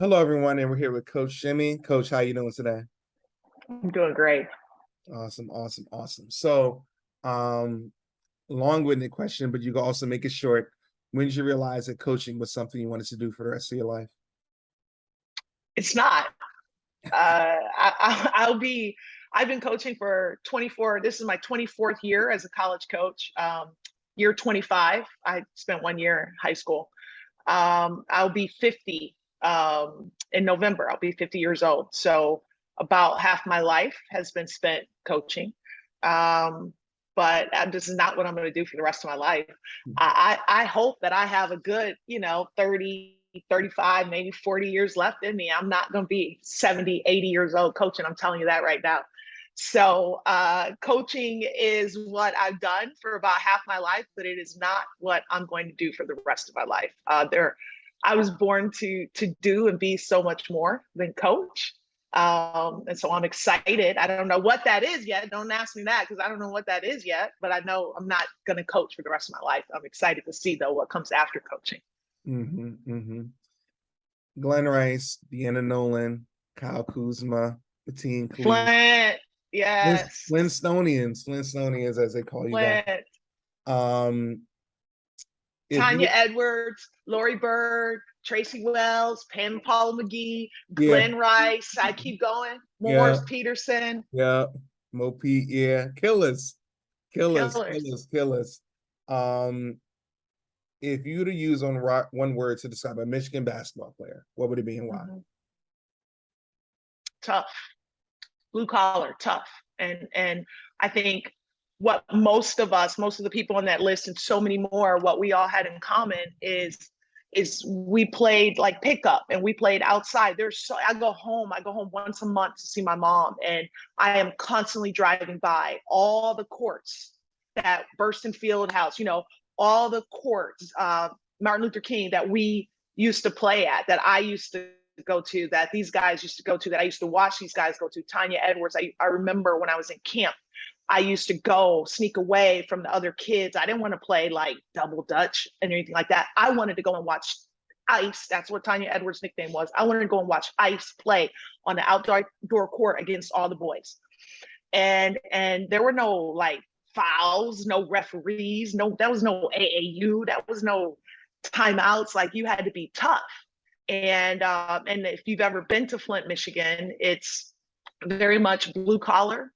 Hello, everyone, and we're here with Coach Shimmy. Coach, how you doing today? I'm doing great. Awesome, awesome, awesome. So, long-winded question, but you can also make it short. When did you realize that coaching was something you wanted to do for the rest of your life? It's not. I'll be. I've been coaching for 24. This is my 24th year as a college coach. Year 25. I spent 1 year in high school. I'll be 50 in November. I'll be 50 years old. So about half my life has been spent coaching. Um, but this is not what I'm going to do for the rest of my life. I hope that I have a good, 30, 35, maybe 40 years left in me. I'm not going to be 70, 80 years old coaching. I'm telling you that right now. So coaching is what I've done for about half my life, but it is not what I'm going to do for the rest of my life. I was born to do and be so much more than coach. And so I'm excited. I don't know what that is yet. Don't ask me that because I don't know what that is yet, but I know I'm not going to coach for the rest of my life. I'm excited to see, though, what comes after coaching. Glenn Rice, Deanna Nolan, Kyle Kuzma, Bettine Clee, Flint, yes. Flintstonians, as they call you guys. Flint. Um, Tanya Edwards, Lori Bird, Tracy Wells, Pam Paul McGee, Glenn Rice. I keep going. Morris Peterson. Yeah. Mo Pete, Killers. If you were to use one word to describe a Michigan basketball player, what would it be and why? Tough. Blue collar, tough. And I think what most of the people on that list and so many more, what we all had in common is we played like pickup and we played outside. I go home once a month to see my mom, and I am constantly driving by all the courts that Burston Fieldhouse, all the courts, Martin Luther King, that we used to play at, that I used to go to, that these guys used to go to, that I used to watch these guys go to. Tanya Edwards. I remember when I was in camp, I used to go sneak away from the other kids. I didn't want to play like double dutch and anything like that. I wanted to go and watch Ice. That's what Tanya Edwards' nickname was. I wanted to go and watch Ice play on the outdoor court against all the boys. And there were no like fouls, no referees, that was no AAU, that was no timeouts. Like, you had to be tough. And if you've ever been to Flint, Michigan, it's very much blue collar,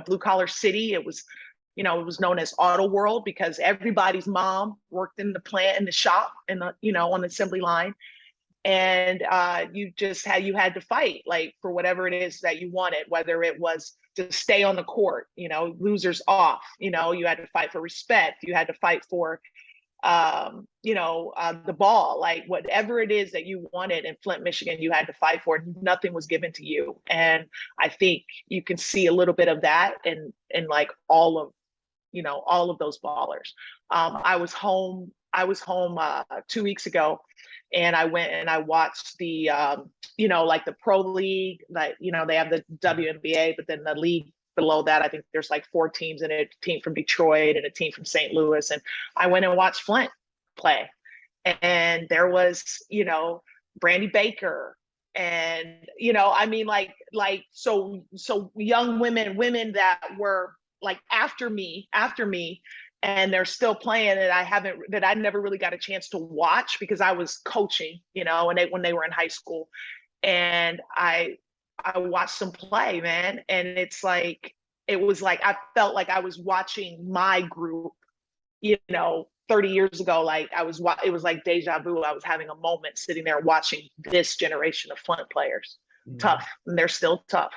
blue collar city. It was known as Auto World because everybody's mom worked in the plant, in the shop, on the assembly line. And you had to fight like for whatever it is that you wanted, whether it was to stay on the court, losers off, you had to fight for respect. You had to fight for the ball, like whatever it is that you wanted in Flint, Michigan, you had to fight for it. Nothing was given to you. And I think you can see a little bit of that in like all of those ballers. I was home 2 weeks ago, and I went and I watched the like the pro league, like they have the WNBA, but then the league below that, I think there's like 4 teams in it, a team from Detroit and a team from St. Louis. And I went and watched Flint play. And there was, Brandy Baker. And, so young women that were like after me, and they're still playing that I never really got a chance to watch because I was coaching, and when they were in high school. And I watched them play, man. And it was like, I felt like I was watching my group, 30 years ago. Like it was like deja vu. I was having a moment sitting there watching this generation of Flint players. Tough. And they're still tough.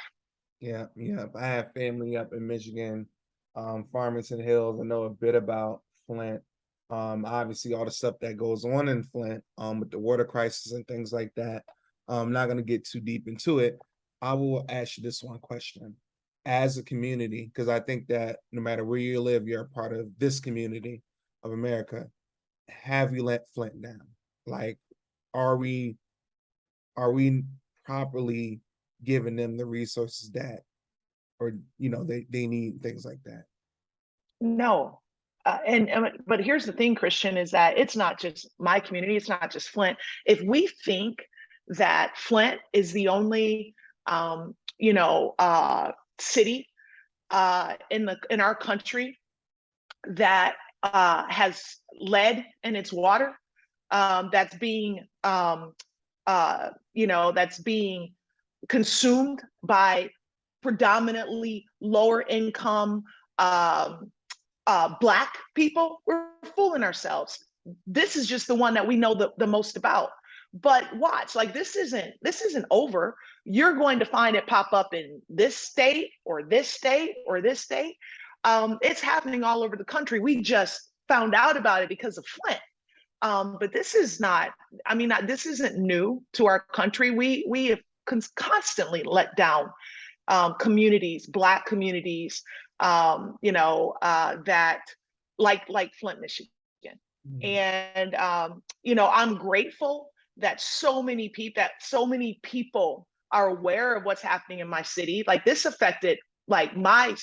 Yeah. I have family up in Michigan, Farmington Hills. I know a bit about Flint. Obviously all the stuff that goes on in Flint, with the water crisis and things like that. I'm not going to get too deep into it. I will ask you this one question. As a community, because I think that no matter where you live, you're a part of this community of America. Have you let Flint down? Like, are we properly giving them the resources that, or they need, things like that? No. But here's the thing, Christian, is that it's not just my community. It's not just Flint. If we think that Flint is the only, you know, city in our country that has lead in its water, that's being, you know, that's being consumed by predominantly lower income Black people. We're fooling ourselves. This is just the one that we know the most about. But watch, like this isn't over. You're going to find it pop up in this state or this state or this state. It's happening all over the country. We just found out about it because of Flint. But this is not, I mean, this isn't new to our country. We have constantly let down communities, Black communities, you know, that like Flint, Michigan. Mhm. And you know, I'm grateful that so many people are aware of what's happening in my city. Like this affected like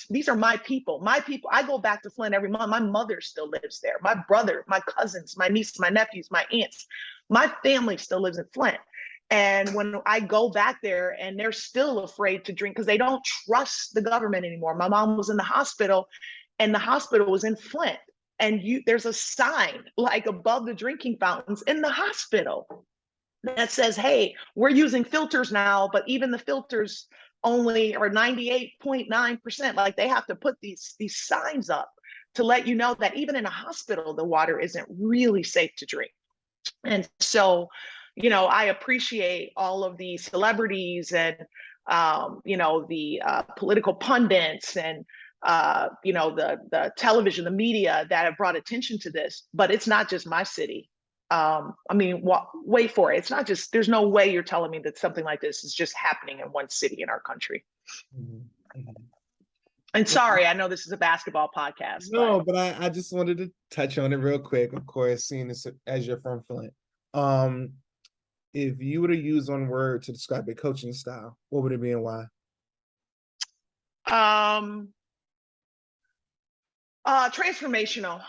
these are my people. My people, I go back to Flint every month. My mother still lives there. My brother, my cousins, my nieces, my nephews, my aunts, my family still lives in Flint. And when I go back there and they're still afraid to drink because they don't trust the government anymore. My mom was in the hospital and the hospital was in Flint. And there's a sign like above the drinking fountains in the hospital that says, hey, we're using filters now, but even the filters only are 98.9%. Like they have to put these signs up to let you know that even in a hospital, the water isn't really safe to drink. And so, you know, I appreciate all of the celebrities and, you know, the political pundits and, you know, the television, the media that have brought attention to this, but it's not just my city. I mean, wait for it. It's not just, there's no way you're telling me that something like this is just happening in one city in our country. Mhm. Mhm. And sorry, I know this is a basketball podcast, but No, but I just wanted to touch on it real quick. Of course, seeing this as you're from Flint. Um, if you were to use one word to describe your coaching style, what would it be and why? um, transformational.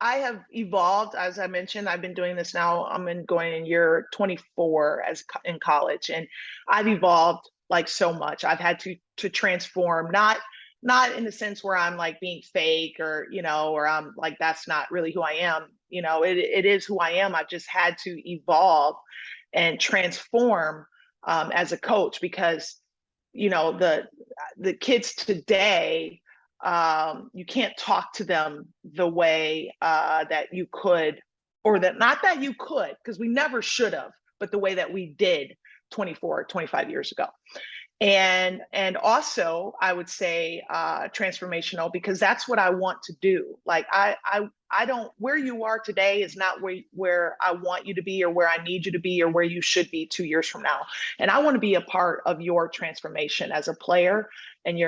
I have evolved, as I mentioned. I've been doing this now. Going in year 24 in college, and I've evolved like so much. I've had to transform, not in the sense where I'm like being fake or you know, or I'm like that's not really who I am. You know, it is who I am. I've just had to evolve and transform as a coach because you know the kids today, you can't talk to them the way that you could, or that not that you could, because we never should have, but the way that we did 24, 25 years ago. And also I would say transformational because that's what I want to do. Like I don't, where you are today is not where I want you to be or where I need you to be or where you should be 2 years from now. And I want to be a part of your transformation as a player and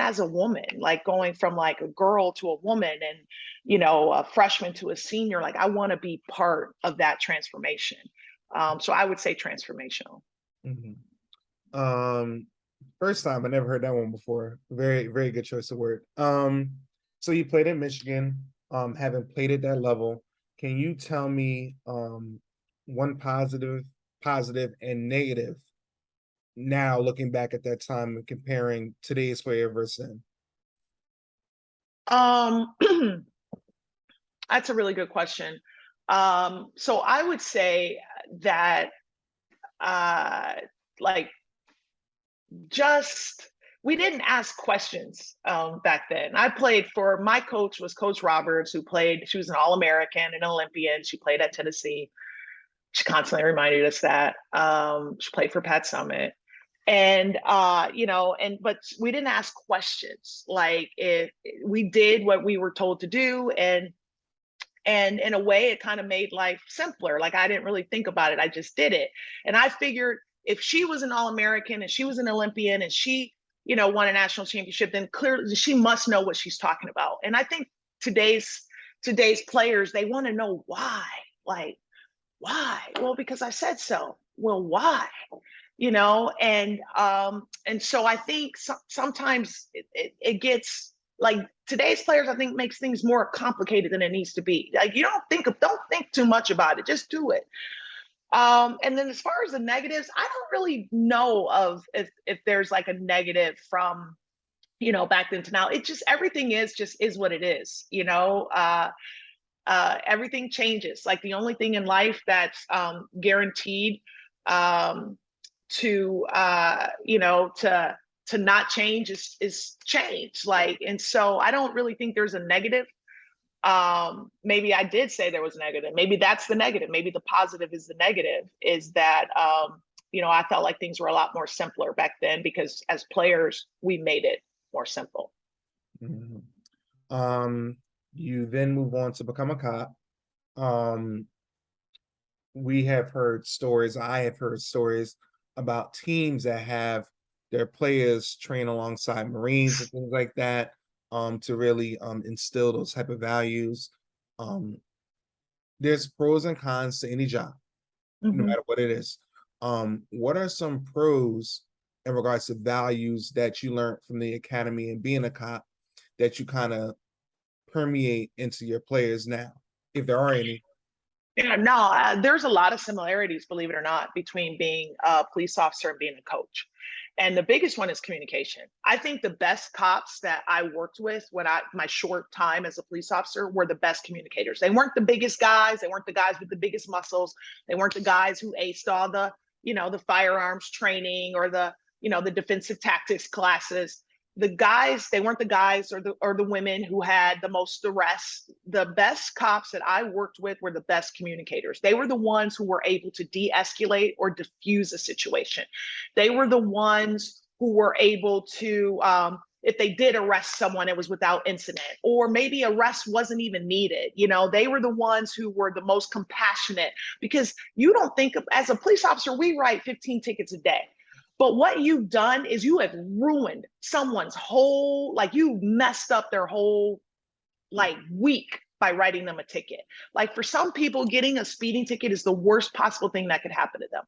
as a woman, like going from like a girl to a woman and you know a freshman to a senior. Like I want to be part of that transformation. So I would say transformational. Mhm. Um, First time I never heard that one before. Very, very good choice of word. So you played in Michigan, having played at that level. Can you tell me one positive and negative now looking back at that time and comparing today's player versus then? Um, that's a really good question. So I would say that uh, like just we didn't ask questions back then. I played for my coach was Coach Roberts, who played. She was an All-American and an Olympian. She played at Tennessee. She constantly reminded us that she played for Pat Summitt. And you know, but we didn't ask questions. Like if we did what we were told to do, and in a way it kind of made life simpler. Like I didn't really think about it, I just did it. And I figured if she was an All-American and she was an Olympian and she you know won a national championship, then clearly she must know what she's talking about. And I think today's players, they want to know why. Like why? Well, because I said so. Well, why? You know, and so I think sometimes it gets like today's players, I think, makes things more complicated than it needs to be. Like you don't think too much about it, just do it. And then as far as the negatives, I don't really know of if there's like a negative from, back then to now. It just, everything is what it is, everything changes. Like the only thing in life that's guaranteed um, to not change is change. Like, and so I don't really think there's a negative. Maybe I did say there was negative. Maybe that's the negative. Maybe the positive is the negative, is that I felt like things were a lot more simpler back then because as players, we made it more simple. Mhm. You then move on to become a cop. Um, we have heard stories, I have heard stories about teams that have their players train alongside Marines and things like that, to really instill those type of values. Um, there's pros and cons to any job, no Mm-hmm. matter what it is. What are some pros in regards to values that you learned from the academy and being a cop that you kind of permeate into your players now, if there are any? Yeah, no, there's a lot of similarities, believe it or not, between being a police officer and being a coach. And the biggest one is communication. I think the best cops that I worked with when my short time as a police officer were the best communicators. They weren't the biggest guys. They weren't the guys with the biggest muscles. They weren't the guys who aced all the firearms training or the defensive tactics classes. The guys, they weren't the guys or the women who had the most arrests. The best cops that I worked with were the best communicators. They were the ones who were able to de-escalate or diffuse a situation. They were the ones who were able to, if they did arrest someone, it was without incident, or maybe arrest wasn't even needed. They were the ones who were the most compassionate, because you don't think of, as a police officer, we write 15 tickets a day. But what you've done is you have ruined someone's whole, like you messed up their whole like week by writing them a ticket. Like for some people, getting a speeding ticket is the worst possible thing that could happen to them.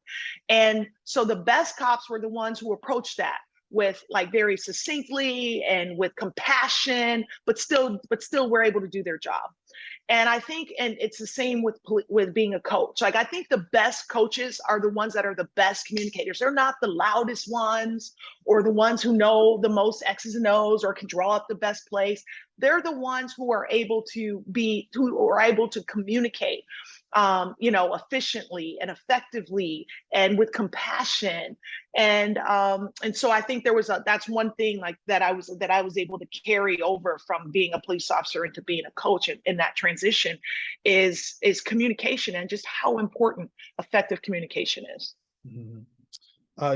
And so the best cops were the ones who approached that with like very succinctly and with compassion, but still were able to do their job. And I think, and it's the same with being a coach. Like I think the best coaches are the ones that are the best communicators. They're not the loudest ones or the ones who know the most X's and O's or can draw up the best plays. They're the ones who are able to communicate, efficiently and effectively and with compassion. And so I think that's one thing like that I was able to carry over from being a police officer into being a coach in that transition is communication, and just how important effective communication is. Mhm.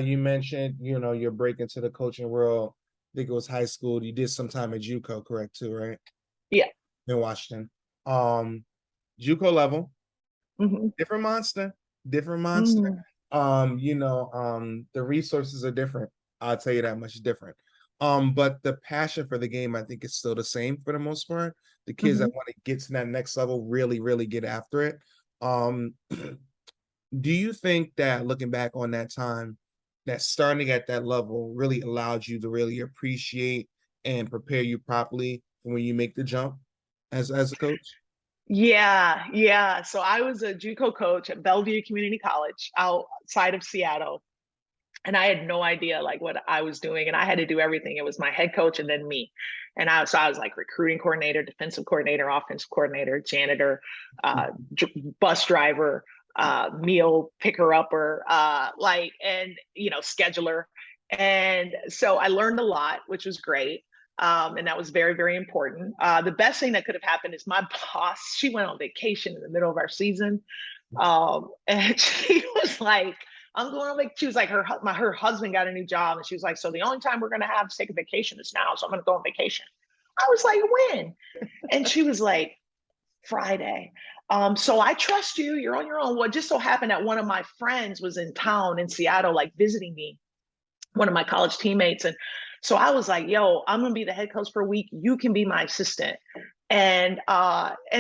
You mentioned, your break into the coaching world. I think it was high school. You did some time at JUCO, correct too, right? Yeah. In Washington. Um, JUCO level, Hmm. different monster, different monster. Hmm. The resources are different. I'll tell you that much different. But the passion for the game, I think, is still the same for the most part. The kids Hmm. that want to get to that next level really, really get after it. Um, do you think that looking back on that time, that starting at that level really allowed you to really appreciate and prepare you properly when you make the jump as a coach? Yeah, yeah. So I was a JUCO coach at Bellevue Community College outside of Seattle, and I had no idea like what I was doing, and I had to do everything. It was my head coach and then me, and I was like recruiting coordinator, defensive coordinator, offensive coordinator, janitor, bus driver, meal picker upper, scheduler. And so I learned a lot, which was great. And that was very, very important. The best thing that could have happened is my boss, she went on vacation in the middle of our season. And she was like, I'm going on vacation. She was like, her husband got a new job. And she was like, so the only time we're going to have to take a vacation is now. So I'm going to go on vacation. I was like, when? And she was like, Friday. So I trust you. You're on your own. Well, it just so happened that one of my friends was in town in Seattle, like visiting me, one of my college teammates. And so I was like, yo, I'm gonna be the head coach for a week. You can be my assistant. And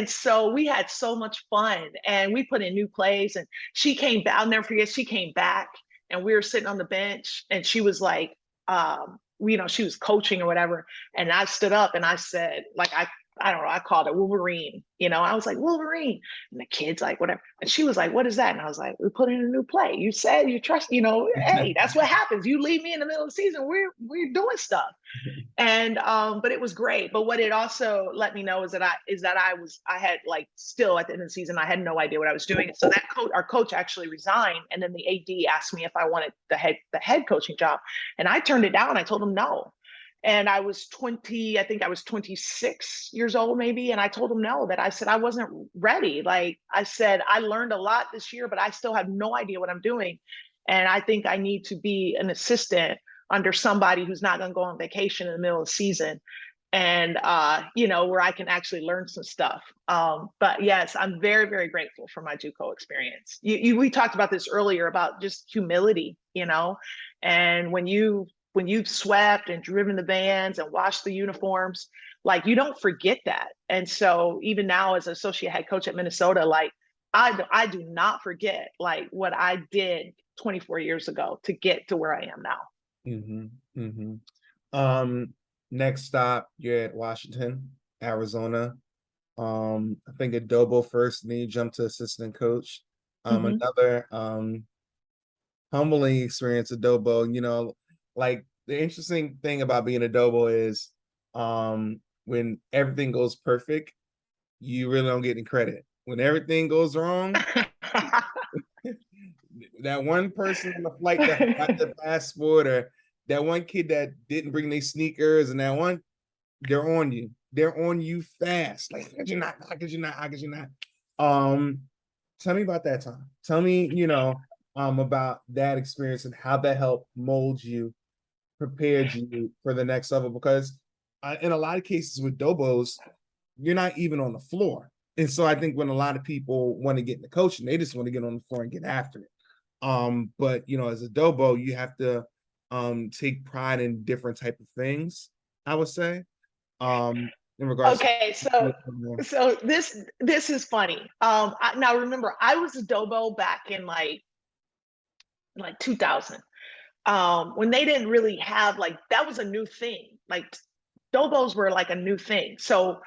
so we had so much fun, and we put in new plays, and she came back. I'll never forget, she came back and we were sitting on the bench, and she was like, she was coaching or whatever. And I stood up and I said, like, I don't know, I called it Wolverine. I was like, Wolverine. And the kid's like, whatever. And she was like, what is that? And I was like, we put in a new play. You said you trust, hey, that's what happens. You leave me in the middle of the season, we're doing stuff. And but it was great. But what it also let me know is that I had like still at the end of the season, I had no idea what I was doing. So that our coach actually resigned, and then the AD asked me if I wanted the head coaching job, and I turned it down. I told him no. And I was 20, I think I was 26 years old maybe. And I told him no, that I said I wasn't ready. Like I said, I learned a lot this year, but I still have no idea what I'm doing. And I think I need to be an assistant under somebody who's not going to go on vacation in the middle of the season, and where I can actually learn some stuff. But yes, I'm very, very grateful for my JUCO experience. We talked about this earlier about just humility, and when you've swept and driven the vans and washed the uniforms, like you don't forget that. And so even now as associate head coach at Minnesota, like I do not forget like what I did 24 years ago to get to where I am now. Mm-hmm. Next stop, you're at Washington, Arizona. I think Adobo first, and then you jump to assistant coach. Another humbling experience, Adobo. Like the interesting thing about being Adobo is when everything goes perfect, you really don't get any credit. When everything goes wrong, that one person on the flight that got the passport, or that one kid that didn't bring their sneakers, and that one, they're on you. They're on you fast. Like, how could you not? How could you not? How could you not? Tell me about that time. Tell me, about that experience and how that helped mold you, prepared you for the next level. Because in a lot of cases with Dobos, you're not even on the floor. And so I think when a lot of people want to get into coaching, they just want to get on the floor and get after it. But as a Dobo, you have to take pride in different type of things, I would say. In regards okay, to so this is funny. Now remember, I was a Dobo back in like 2000, when they didn't really have like, that was a new thing. Like Dobos were like a new thing. So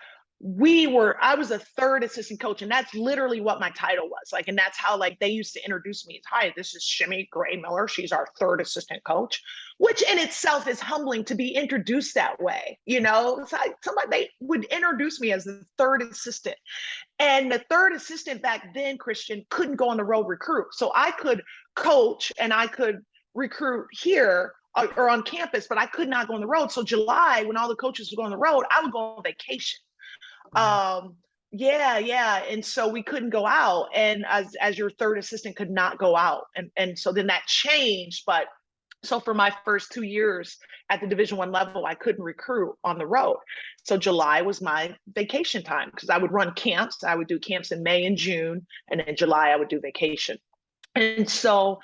I was a third assistant coach, and that's literally what my title was. Like, and that's how like they used to introduce me as, hi, this is Shimmy Gray Miller. She's our third assistant coach, which in itself is humbling to be introduced that way. It's like somebody, they would introduce me as the third assistant. And the third assistant back then, Christian, couldn't go on the road recruit. So I could coach and I could recruit here or on campus, but I could not go on the road. So July, when all the coaches would go on the road, I would go on vacation. Yeah. And so we couldn't go out. And as your third assistant could not go out. And so then that changed. But so for my first 2 years at the Division I level, I couldn't recruit on the road. So July was my vacation time because I would run camps. I would do camps in May and June. And in July, I would do vacation. And so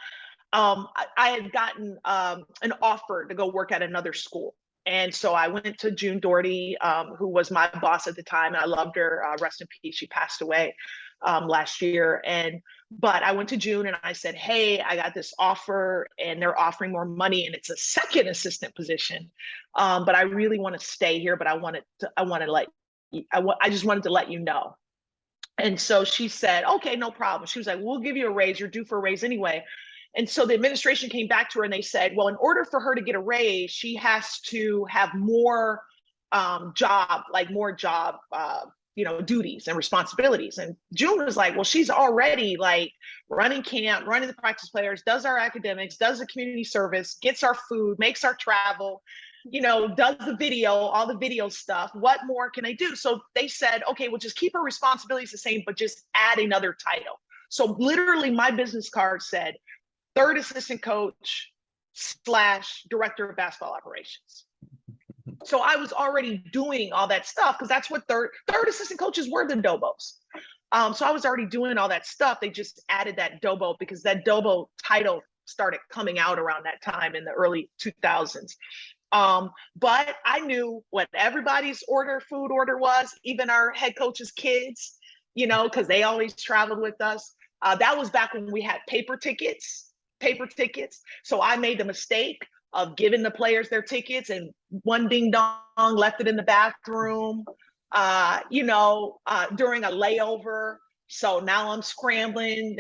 I had gotten an offer to go work at another school. And so I went to June Doherty, who was my boss at the time. And I loved her. Rest in peace. She passed away last year. But I went to June and I said, hey, I got this offer and they're offering more money and it's a second assistant position. But I really want to stay here, but I just wanted to let you know. And so she said, okay, no problem. She was like, we'll give you a raise. You're due for a raise anyway. And so the administration came back to her and they said, well, in order for her to get a raise, she has to have more job duties and responsibilities. And June was like, well, she's already like running camp, running the practice players, does our academics, does the community service, gets our food, makes our travel, does the video, all the video stuff. What more can I do? So they said, okay, we'll just keep her responsibilities the same, but just add another title. So literally my business card said, third assistant coach / director of basketball operations. So I was already doing all that stuff because that's what third assistant coaches were, the Dobos. So I was already doing all that stuff. They just added that Dobo because that Dobo title started coming out around that time in the early 2000s. But I knew what everybody's food order was, even our head coach's kids, because they always traveled with us. That was back when we had paper tickets. So I made the mistake of giving the players their tickets and one ding dong left it in the bathroom. during a layover. So now I'm scrambling.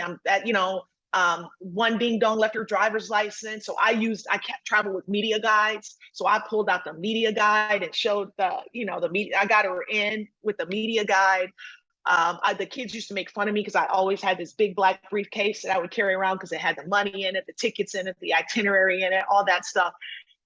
One ding dong left her driver's license. So I kept travel with media guides. So I pulled out the media guide and showed the media. I got her in with the media guide. The kids used to make fun of me because I always had this big black briefcase that I would carry around because it had the money in it, the tickets in it, the itinerary in it, all that stuff.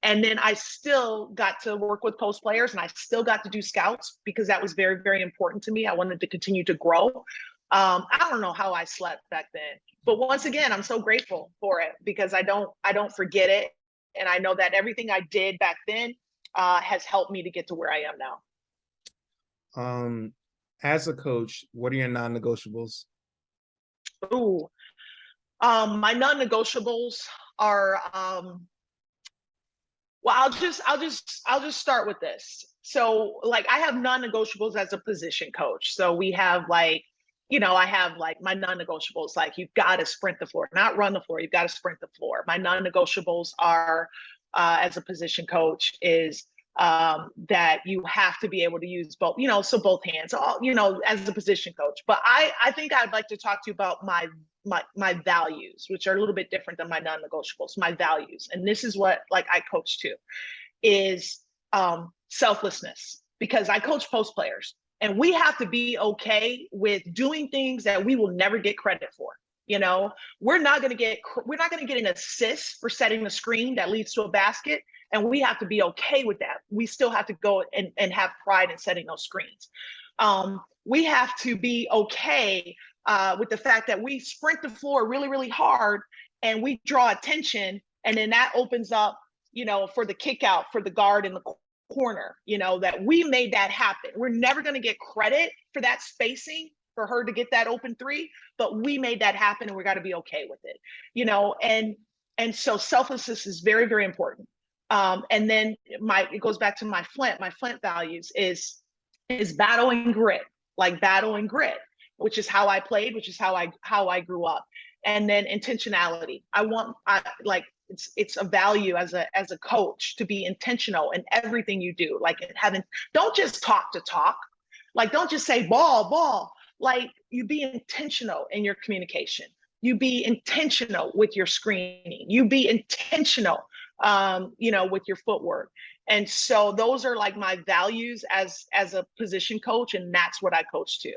And then I still got to work with post players, and I still got to do scouts because that was very, very important to me. I wanted to continue to grow. I don't know how I slept back then, but once again, I'm so grateful for it because I don't forget it. And I know that everything I did back then has helped me to get to where I am now. As a coach, what are your non-negotiables? Ooh, my non-negotiables are, well, I'll just start with this. So like I have non-negotiables as a position coach. So we have I have like my non-negotiables, like you've got to sprint the floor, not run the floor. You've got to sprint the floor. My non-negotiables are, as a position coach, is that you have to be able to use both, so both hands, as a position coach. But I think I'd like to talk to you about my values, which are a little bit different than my non-negotiables, my values. And this is what I coach to is selflessness, because I coach post players and we have to be okay with doing things that we will never get credit for. We're not going to get an assist for setting the screen that leads to a basket. And we have to be okay with that. We still have to go and have pride in setting those screens. We have to be okay with the fact that we sprint the floor really, really hard and we draw attention. And then that opens up, for the kick out for the guard in the corner, that we made that happen. We're never going to get credit for that spacing for her to get that open three, but we made that happen and we got to be okay with it, and so selflessness is very, very important. And then it goes back to my Flint values is battle and grit, which is how I played, which is how I grew up. And then intentionality. It's a value as a coach to be intentional in everything you do. Don't just talk to talk. Don't just say ball. You be intentional in your communication. You be intentional with your screening. You be intentional, with your footwork. And so those are my values as a position coach, and that's what I coach to.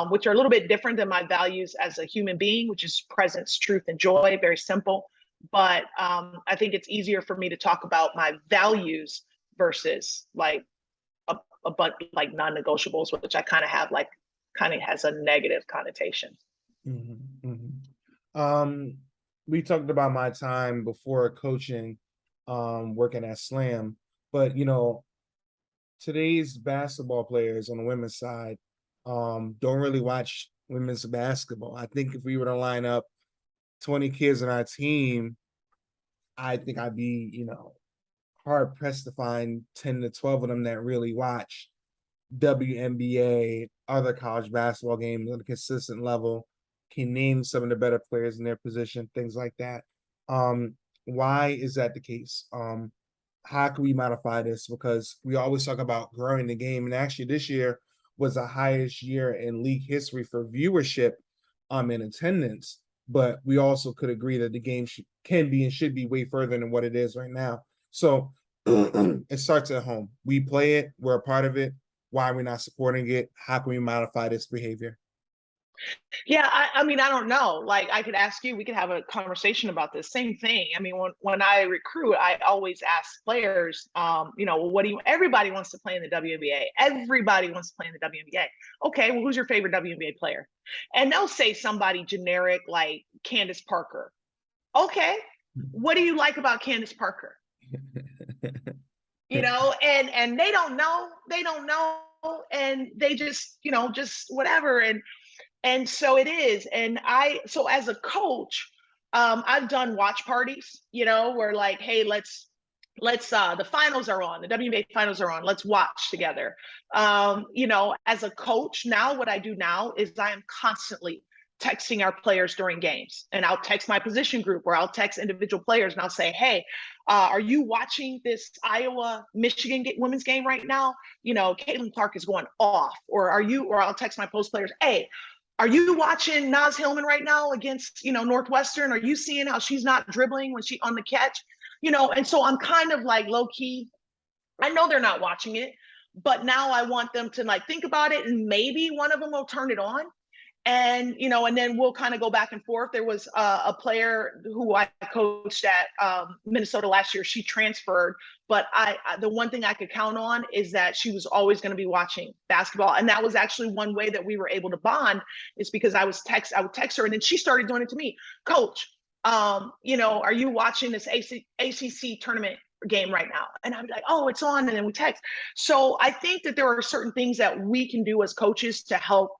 Which are a little bit different than my values as a human being, which is presence, truth, and joy. Very simple. But I think it's easier for me to talk about my values versus a bunch non-negotiables, which I kind of have has a negative connotation. Mm-hmm, mm-hmm. We talked about my time before coaching, working at Slam, but today's basketball players on the women's side don't really watch women's basketball. I think if we were to line up 20 kids on our team, I think I'd be, hard pressed to find 10 to 12 of them that really watch WNBA, other college basketball games on a consistent level, can name some of the better players in their position, things like that. Why is that the case? How can we modify this? Because we always talk about growing the game, and actually this year was the highest year in league history for viewership, in attendance. But we also could agree that the game can be and should be way further than what it is right now. So it starts at home. We play it. We're a part of it. Why are we not supporting it? How can we modify this behavior? Yeah, I mean, I don't know. I could ask you, we could have a conversation about this same thing. I mean, when I recruit, I always ask players, everybody wants to play in the WNBA. Everybody wants to play in the WNBA. Okay, well, who's your favorite WNBA player? And they'll say somebody generic like Candace Parker. Okay, what do you like about Candace Parker? And they don't know, and they just whatever. And so it is. And so as a coach, I've done watch parties, where hey, let's the finals are on, the WNBA finals are on, let's watch together. As a coach now, what I do now is I am constantly texting our players during games, and I'll text my position group, or I'll text individual players, and I'll say, hey, are you watching this Iowa Michigan women's game right now? You know, Caitlin Clark is going off. Or I'll text my post players, hey, are you watching Naz Hillman right now against, Northwestern? Are you seeing how she's not dribbling when she on the catch? And so I'm kind of like low key. I know they're not watching it, but now I want them to like think about it, and maybe one of them will turn it on. And and then we'll kind of go back and forth. There was a player who I coached at Minnesota last year. She transferred, but the one thing I could count on is that she was always going to be watching basketball, and that was actually one way that we were able to bond, is because I would text her, and then she started doing it to me. Coach, are you watching this ACC tournament game right now? And I'm like, oh, it's on, and then we text. So I think that there are certain things that we can do as coaches to help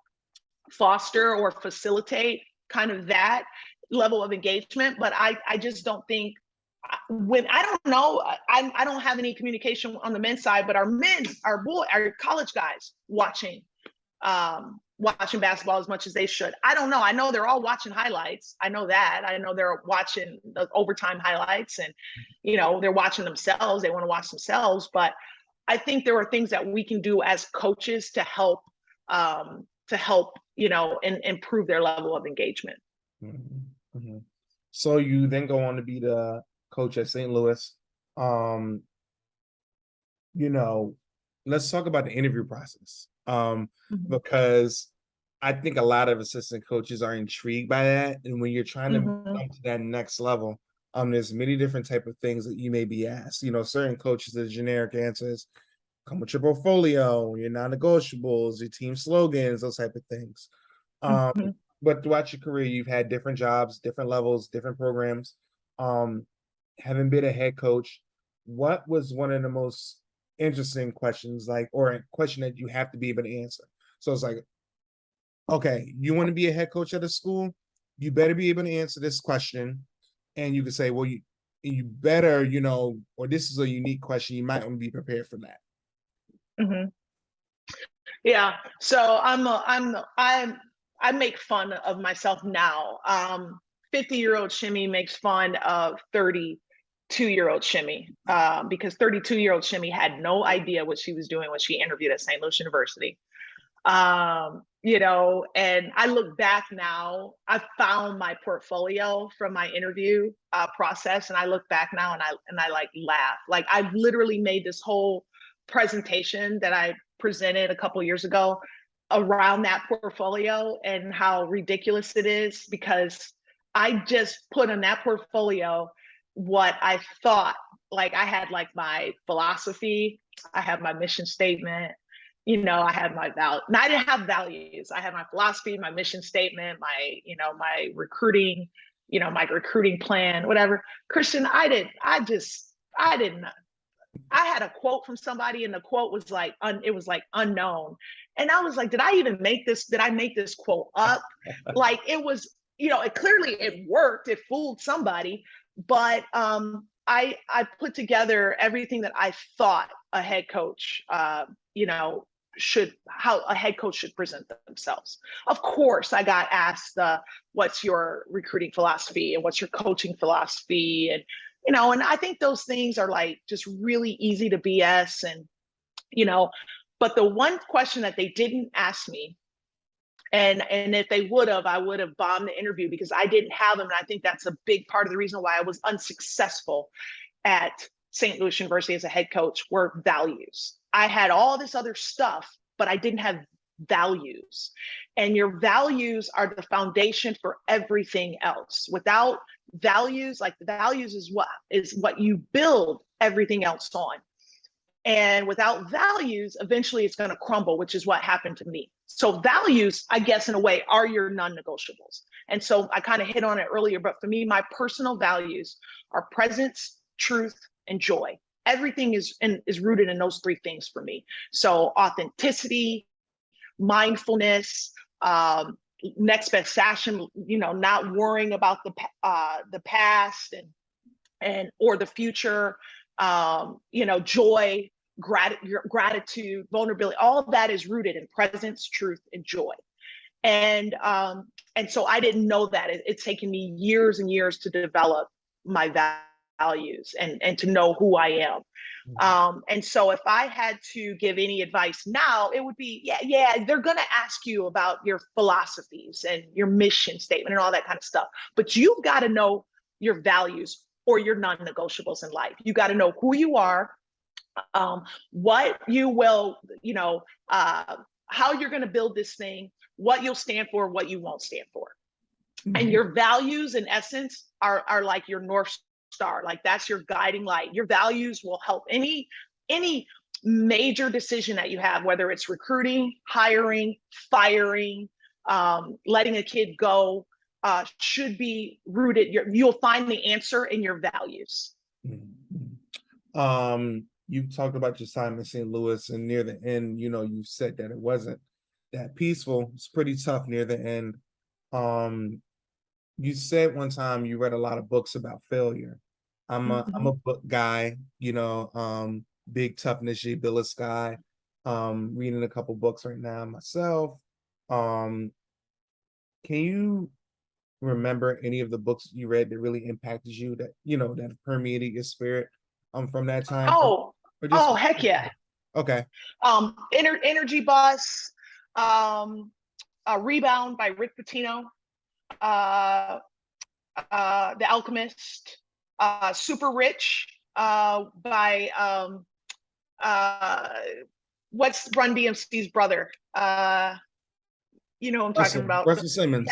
foster or facilitate kind of that level of engagement. But I just don't think, when I don't know, I don't have any communication on the men's side, but our college guys watching basketball as much as they should. I don't know. I know they're all watching highlights. I know that. I know they're watching the overtime highlights, and they're watching themselves. They want to watch themselves. But I think there are things that we can do as coaches to help and improve their level of engagement. Mm-hmm. Mm-hmm. So you then go on to be the coach at St. Louis. Let's talk about the interview process. Because I think a lot of assistant coaches are intrigued by that. And when you're trying to come to that next level, there's many different type of things that you may be asked. Certain coaches, the generic answers, come with your portfolio, your non-negotiables, your team slogans, those type of things. But throughout your career, you've had different jobs, different levels, different programs. Having been a head coach, what was one of the most interesting questions, or a question that you have to be able to answer? So it's like, okay, you want to be a head coach at a school, you better be able to answer this question. And you can say, well, you better, or this is a unique question, you might want to be prepared for that. Yeah. So I make fun of myself now. 50-year-old Shimmy makes fun of 32-year-old Shimmy, because 32-year-old Shimmy had no idea what she was doing when she interviewed at St. Louis University. And I look back now, I found my portfolio from my interview process, and I look back now and I like laugh. Like, I literally made this whole presentation that I presented a couple of years ago around that portfolio and how ridiculous it is, because I just put in that portfolio what I thought. Like, I had like my philosophy, I have my mission statement, I had my and I didn't have values. I had my philosophy, my mission statement, my recruiting, my recruiting plan, whatever. Christian, I didn't. I had a quote from somebody, and the quote was like, it was like unknown. And I was like, did I make this quote up? Like, it was, it worked, it fooled somebody, but I put together everything that I thought a head coach, how a head coach should present themselves. Of course, I got asked, what's your recruiting philosophy and what's your coaching philosophy? And and I think those things are like just really easy to BS. And, but the one question that they didn't ask me, and if they would have, I would have bombed the interview, because I didn't have them. And I think that's a big part of the reason why I was unsuccessful at St. Louis University as a head coach, were values. I had all this other stuff, but I didn't have values. And your values are the foundation for everything else. Without values, like, the values is what you build everything else on. And without values, eventually it's going to crumble, which is what happened to me. So values, I guess, in a way, are your non-negotiables. And so I kind of hit on it earlier, but for me, my personal values are presence, truth, and joy. Everything is rooted in those three things for me. So authenticity, mindfulness, next best action, not worrying about the past and or the future, joy, gratitude, vulnerability, all of that is rooted in presence, truth, and joy. And And so I didn't know that. It's taken me years and years to develop my values and to know who I am. And so if I had to give any advice now, it would be, they're going to ask you about your philosophies and your mission statement and all that kind of stuff. But you've got to know your values or your non-negotiables in life. You got to know who you are, what you will, how you're going to build this thing, what you'll stand for, what you won't stand for. And your values in essence are like your North Star. Like that's your guiding light. Your values will help any major decision that you have, whether it's recruiting, hiring, firing, letting a kid go, should be rooted. You'll find the answer in your values. You talked about your time in St. Louis, and near the end, you said that it wasn't that peaceful. It's pretty tough near the end. You said one time you read a lot of books about failure. I'm a book guy, big Toughness J. Billis guy. Reading a couple books right now myself. Can you remember any of the books you read that really impacted you, that that permeated your spirit from that time? Heck yeah. Okay. Energy Bus, Rebound by Rick Pitino, The Alchemist, Super Rich by what's Run DMC's brother? You know what I'm talking about. Russell Simmons.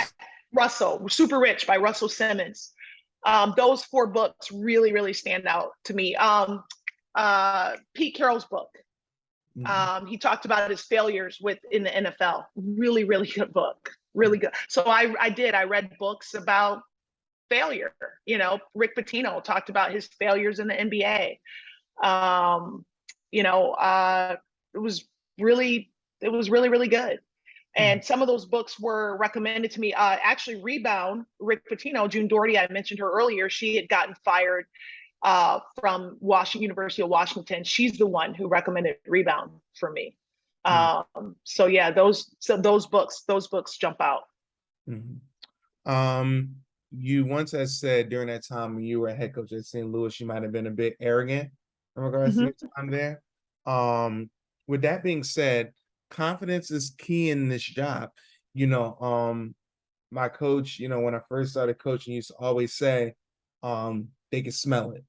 Russell, Super Rich by Russell Simmons. Those 4 books really, really stand out to me. Pete Carroll's book. He talked about his failures in the NFL. Really, really good book. Really good. So I read books about failure. Rick Pitino talked about his failures in the NBA. It was really, really good. And some of those books were recommended to me. Actually, Rebound, Rick Pitino, June Doherty, I mentioned her earlier. She had gotten fired from University of Washington. She's the one who recommended Rebound for me. So yeah, those books jump out. You once had said during that time when you were a head coach at St. Louis, you might have been a bit arrogant in regards to your time there. With that being said, confidence is key in this job. My coach, when I first started coaching, used to always say, they can smell it.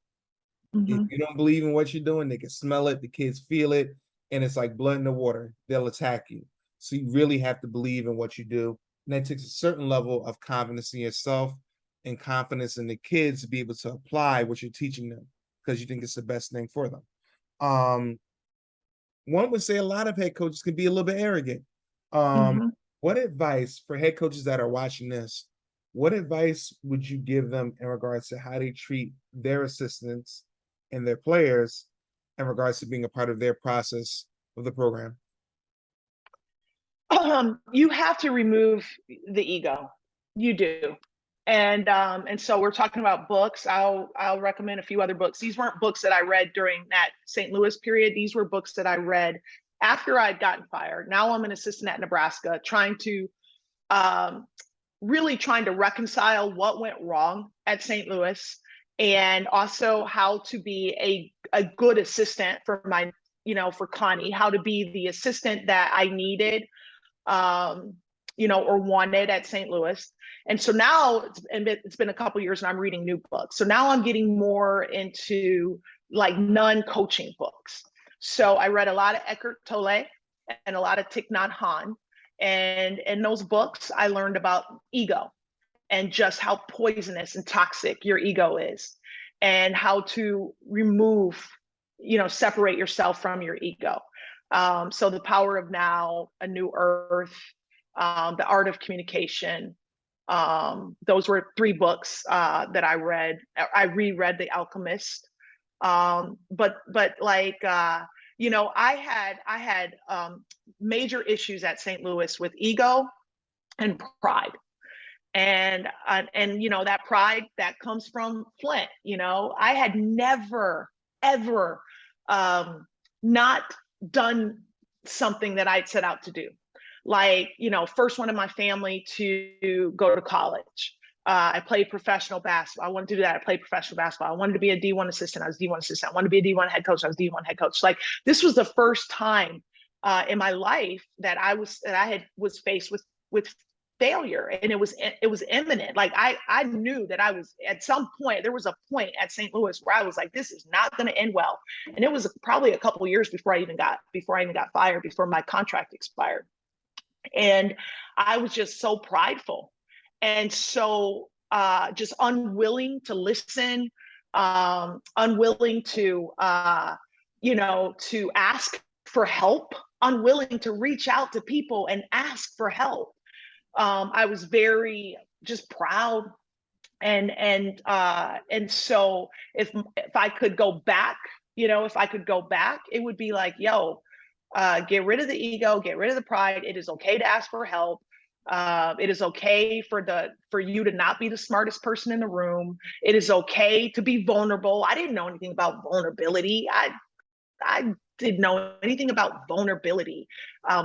If you don't believe in what you're doing, they can smell it. The kids feel it, and it's like blood in the water. They'll attack you. So you really have to believe in what you do. And that takes a certain level of confidence in yourself and confidence in the kids to be able to apply what you're teaching them because you think it's the best thing for them. One would say a lot of head coaches can be a little bit arrogant. What advice for head coaches that are watching this, what advice would you give them in regards to how they treat their assistants and their players in regards to being a part of their process of the program? You have to remove the ego. You do. And so we're talking about books. I'll recommend a few other books. These weren't books that I read during that St. Louis period. These were books that I read after I'd gotten fired. Now I'm an assistant at Nebraska, really trying to reconcile what went wrong at St. Louis, and also how to be a good assistant for for Connie, how to be the assistant that I needed, or wanted at St. Louis. And so now it's been a couple of years and I'm reading new books. So now I'm getting more into like non-coaching books. So I read a lot of Eckhart Tolle and a lot of Thich Nhat Hanh. And in those books, I learned about ego and just how poisonous and toxic your ego is, and how to remove, separate yourself from your ego. So The Power of Now, A New Earth, The Art of Communication. Those were 3 books that I read. I reread The Alchemist. But I had major issues at St. Louis with ego and pride. And that pride that comes from Flint. I had never, ever not done something that I'd set out to do. like, you know, first one in my family to go to college. I played professional basketball. I wanted to do that. I played professional basketball. I wanted to be a D1 assistant. I was D1 assistant. I wanted to be a D1 head coach. I was D1 head coach. Like, this was the first time in my life that I was faced with failure, and it was imminent. Like, I knew that I was, at some point, there was a point at St. Louis where I was like, this is not going to end well. And it was probably a couple of years before I even got fired, before my contract expired. And I was just so prideful and so just unwilling to listen, unwilling to, to ask for help, unwilling to reach out to people and ask for help. I was very just proud. And so if I could go back, it would be like, yo, get rid of the ego, get rid of the pride. It is okay to ask for help. It is okay for you to not be the smartest person in the room. It is okay to be vulnerable. I didn't know anything about vulnerability. I didn't know anything about vulnerability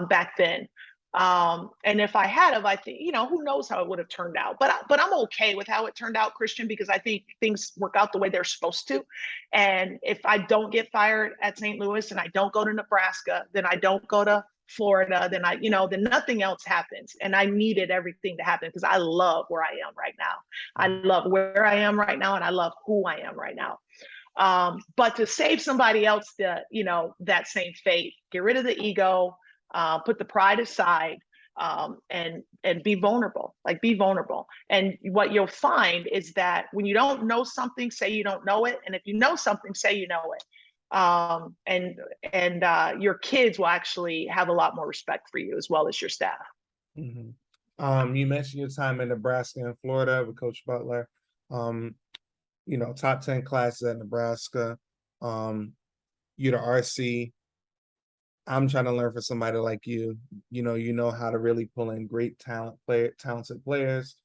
back then. And if I had, I think, who knows how it would have turned out. But I'm okay with how it turned out, Christian, because I think things work out the way they're supposed to. And if I don't get fired at St. Louis and I don't go to Nebraska, then I don't go to Florida, then then nothing else happens. And I needed everything to happen because I love where I am right now. I love where I am right now, and I love who I am right now. But to save somebody else that same fate, get rid of the ego, put the pride aside, and be vulnerable. Like, be vulnerable. And what you'll find is that when you don't know something, say you don't know it. And if you know something, say you know it. And your kids will actually have a lot more respect for you, as well as your staff. Mm-hmm. You mentioned your time in Nebraska and Florida with Coach Butler. Top 10 classes at Nebraska. You're the RC. I'm trying to learn from somebody like you. You know how to really pull in great talented players.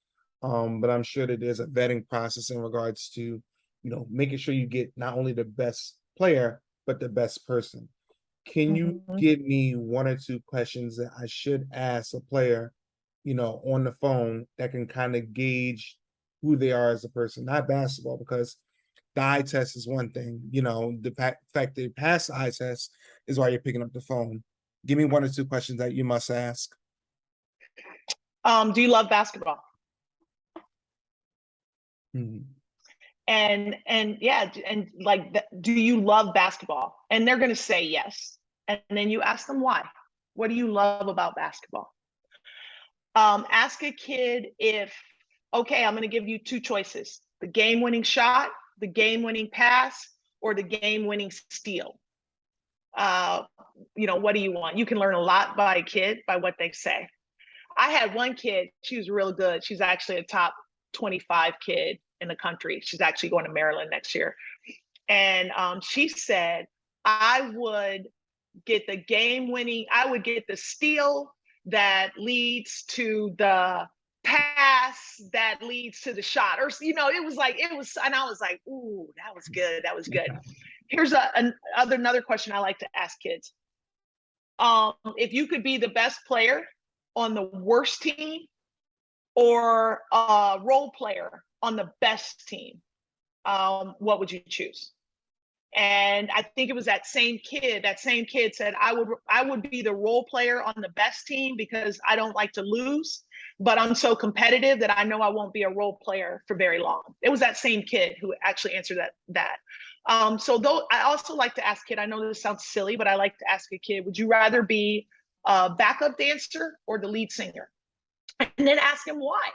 But I'm sure that there's a vetting process in regards to, making sure you get not only the best player, but the best person. Can you give me one or two questions that I should ask a player, on the phone, that can kind of gauge who they are as a person? Not basketball, because the eye test is one thing. The fact that they pass the eye test is why you're picking up the phone. Give me one or two questions that you must ask. Do you love basketball? Mm-hmm. And yeah, and like, do you love basketball? And they're going to say yes. And then you ask them why. What do you love about basketball? Ask a kid if, okay, I'm going to give you two choices: the game-winning shot, the game-winning pass, or the game-winning steal. What do you want? You can learn a lot by a kid, by what they say. I had one kid, she was real good. She's actually a top 25 kid in the country. She's actually going to Maryland next year. And she said, I would get the steal that leads to the pass that leads to the shot. Or, and I was like, ooh, that was good. That was good. Here's another question I like to ask kids. If you could be the best player on the worst team, or a role player on the best team, what would you choose? And I think it was that same kid said, I would be the role player on the best team because I don't like to lose, but I'm so competitive that I know I won't be a role player for very long. It was that same kid who actually answered that. So though I also like to ask kid, I know this sounds silly, but I like to ask a kid, would you rather be a backup dancer or the lead singer? And then ask him why.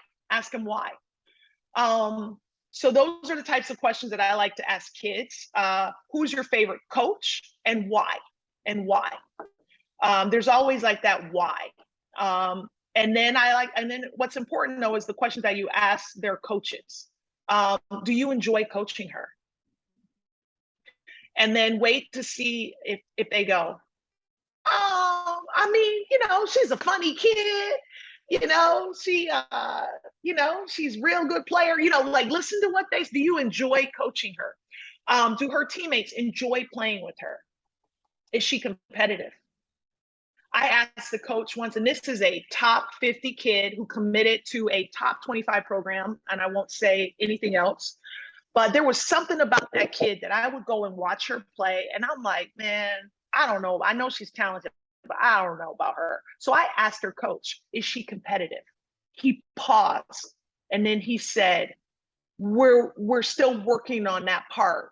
So those are the types of questions that I like to ask kids. Who's your favorite coach and why? There's always like that why. And then what's important though is the questions that you ask their coaches. Do you enjoy coaching her? And then wait to see if they go, oh, she's a funny kid. She's real good player. Listen to what do you enjoy coaching her? Do her teammates enjoy playing with her? Is she competitive? I asked the coach once, and this is a top 50 kid who committed to a top 25 program, and I won't say anything else. But there was something about that kid that I would go and watch her play, and I'm like, man, I don't know. I know she's talented, but I don't know about her. So I asked her coach, is she competitive? He paused, and then he said, we're still working on that part,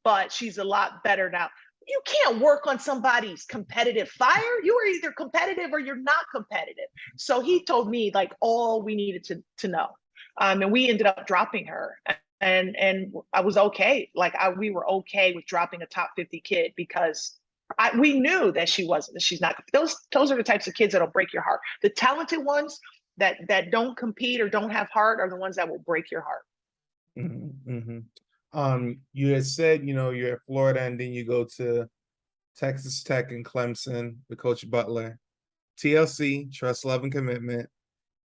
but she's a lot better now. You can't work on somebody's competitive fire. You are either competitive or you're not competitive. So he told me like all we needed to know. And we ended up dropping her. And I was okay. Like we were okay with dropping a top 50 kid because we knew that she's not. Those are the types of kids that'll break your heart. The talented ones that don't compete or don't have heart are the ones that will break your heart. Mm-hmm, mm-hmm. You had said, you're at Florida and then you go to Texas Tech and Clemson with Coach Butler. TLC, trust, love, and commitment.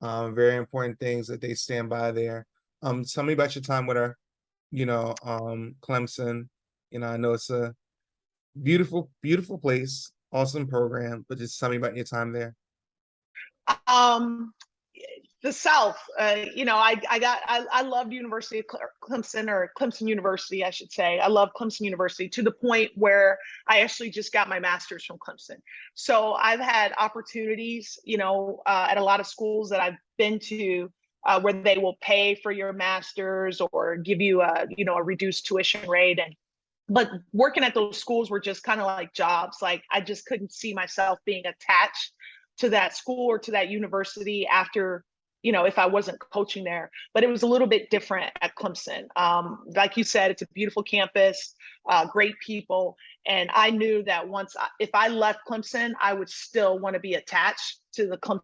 Very important things that they stand by there. Tell me about your time with her, Clemson. I know it's a beautiful, beautiful place, awesome program, but just tell me about your time there. The South, I loved University of Clemson, or Clemson University, I should say. I love Clemson University to the point where I actually just got my master's from Clemson. So I've had opportunities, at a lot of schools that I've been to where they will pay for your master's or give you a reduced tuition rate. But working at those schools were just kind of like jobs. Like I just couldn't see myself being attached to that school or to that university after, if I wasn't coaching there. But it was a little bit different at Clemson. Like you said, it's a beautiful campus, great people. And I knew that if I left Clemson, I would still want to be attached to the Clemson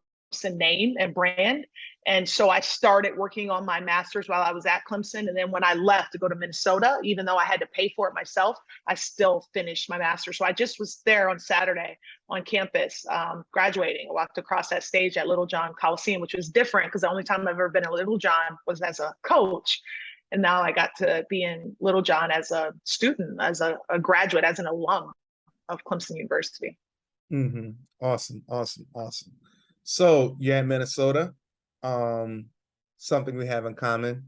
name and brand. And so I started working on my master's while I was at Clemson. And then when I left to go to Minnesota, even though I had to pay for it myself, I still finished my master's. So I just was there on Saturday on campus, graduating. I walked across that stage at Littlejohn Coliseum, which was different because the only time I've ever been at Littlejohn was as a coach. And now I got to be in Littlejohn as a student, as a graduate, as an alum of Clemson University. Mm-hmm. Awesome, awesome, awesome. So you're at Minnesota. Something we have in common.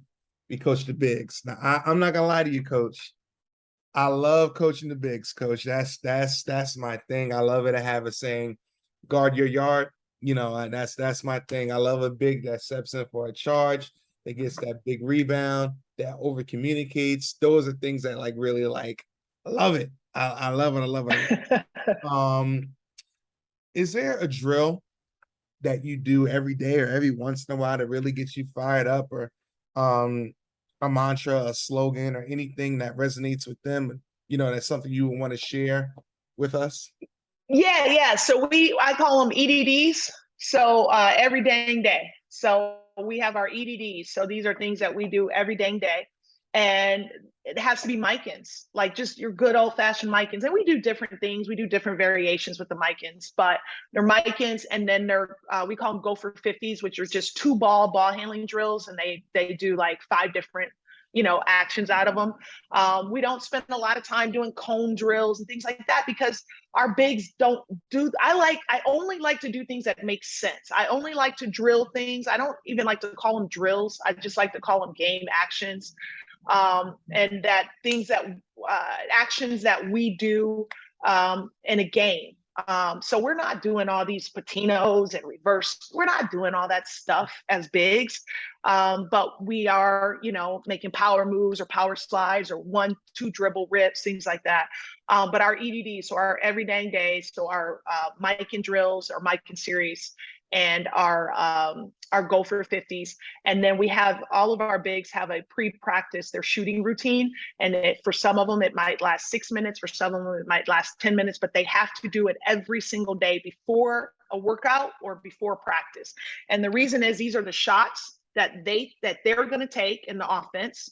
We coach the bigs. Now, I'm not gonna lie to you, Coach. I love coaching the bigs, Coach. That's my thing. I love it. I have a saying, guard your yard. That's my thing. I love a big that steps in for a charge, that gets that big rebound, that over communicates. Those are things that really I love it. I love it. I love it. Is there a drill that you do every day or every once in a while to really get you fired up, or a mantra, a slogan, or anything that resonates with them, that's something you would want to share with us? Yeah. So I call them EDDs. So every dang day. So we have our EDDs. So these are things that we do every dang day. And it has to be Micans, like just your good old fashioned Micans. And we do different things. We do different variations with the Micans, but they're Micans. And then we call them go for 50s, which are just ball handling drills. And they do like 5 different, actions out of them. We don't spend a lot of time doing cone drills and things like that because our bigs don't do. I only like to do things that make sense. I only like to drill things. I don't even like to call them drills. I just like to call them game actions. And that things that actions that we do in a game. So we're not doing all these patinos and reverse. We're not doing all that stuff as bigs, but we are, making power moves or power slides or 1-2 dribble rips, things like that. But our EDD, so our every dang day, so our Mike and drills, our Mike and series, and our go for 50s. And then we have all of our bigs have a pre-practice, their shooting routine. And for some of them, it might last 6 minutes. For some of them, it might last 10 minutes, but they have to do it every single day before a workout or before practice. And the reason is these are the shots that they're going to take in the offense.